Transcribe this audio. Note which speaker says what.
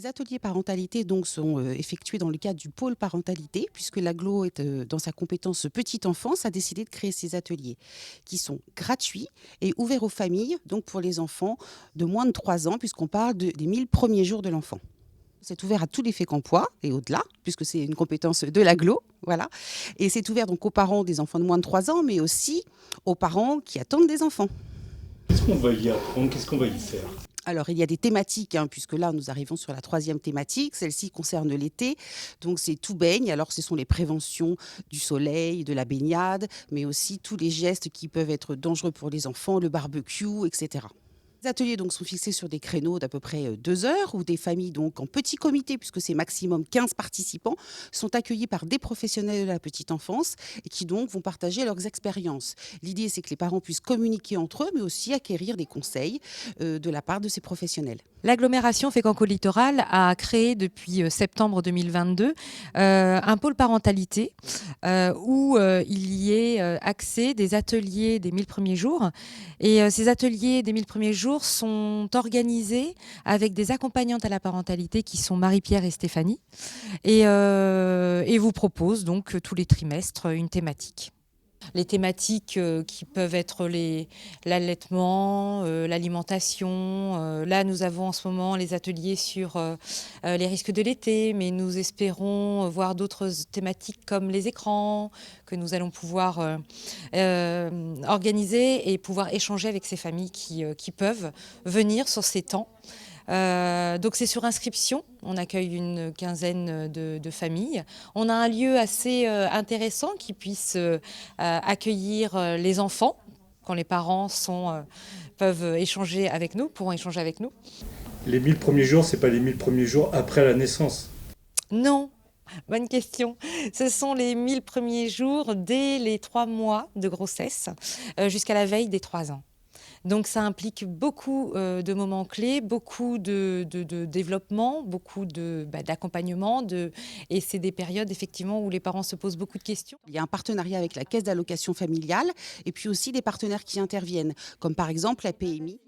Speaker 1: Les ateliers parentalité donc sont effectués dans le cadre du pôle parentalité, puisque l'agglo est dans sa compétence petite enfance, a décidé de créer ces ateliers qui sont gratuits et ouverts aux familles, donc pour les enfants de moins de 3 ans, puisqu'on parle des 1000 premiers jours de l'enfant. C'est ouvert à tous les Fécampois et au-delà, puisque c'est une compétence de l'agglo, voilà. Et c'est ouvert donc aux parents des enfants de moins de 3 ans, mais aussi aux parents qui attendent des enfants.
Speaker 2: Qu'est-ce qu'on va y apprendre? Qu'est-ce qu'on va y faire?
Speaker 1: Alors, il y a des thématiques, puisque là, nous arrivons sur la troisième thématique. Celle-ci concerne l'été. Donc, c'est tout baigne. Alors, ce sont les préventions du soleil, de la baignade, mais aussi tous les gestes qui peuvent être dangereux pour les enfants, le barbecue, etc. Les ateliers donc, sont fixés sur des créneaux d'à peu près 2 heures où des familles donc, en petit comité, puisque c'est maximum 15 participants, sont accueillis par des professionnels de la petite enfance et qui donc vont partager leurs expériences. L'idée, c'est que les parents puissent communiquer entre eux, mais aussi acquérir des conseils de la part de ces professionnels.
Speaker 3: L'agglomération Fécampo-Littoral a créé depuis septembre 2022 un pôle parentalité où il y est axé des ateliers des 1000 premiers jours. Et ces ateliers des 1000 premiers jours sont organisés avec des accompagnantes à la parentalité qui sont Marie-Pierre et Stéphanie et vous proposent donc tous les trimestres une thématique. Les thématiques qui peuvent être l'allaitement, l'alimentation. Là, nous avons en ce moment les ateliers sur les risques de l'été, mais nous espérons voir d'autres thématiques comme les écrans, que nous allons pouvoir organiser et pouvoir échanger avec ces familles qui peuvent venir sur ces temps. Donc c'est sur inscription, on accueille une quinzaine de familles. On a un lieu assez intéressant qui puisse accueillir les enfants quand les parents peuvent échanger avec nous, pourront échanger avec nous.
Speaker 2: Les 1000 premiers jours, c'est pas les 1000 premiers jours après la naissance.
Speaker 3: Non, bonne question. Ce sont les 1000 premiers jours dès les 3 mois de grossesse jusqu'à la veille des 3 ans. Donc ça implique beaucoup de moments clés, beaucoup de développement, beaucoup d'accompagnement. Et c'est des périodes effectivement où les parents se posent beaucoup de questions.
Speaker 1: Il y a un partenariat avec la Caisse d'allocation familiale et puis aussi des partenaires qui interviennent, comme par exemple la PMI.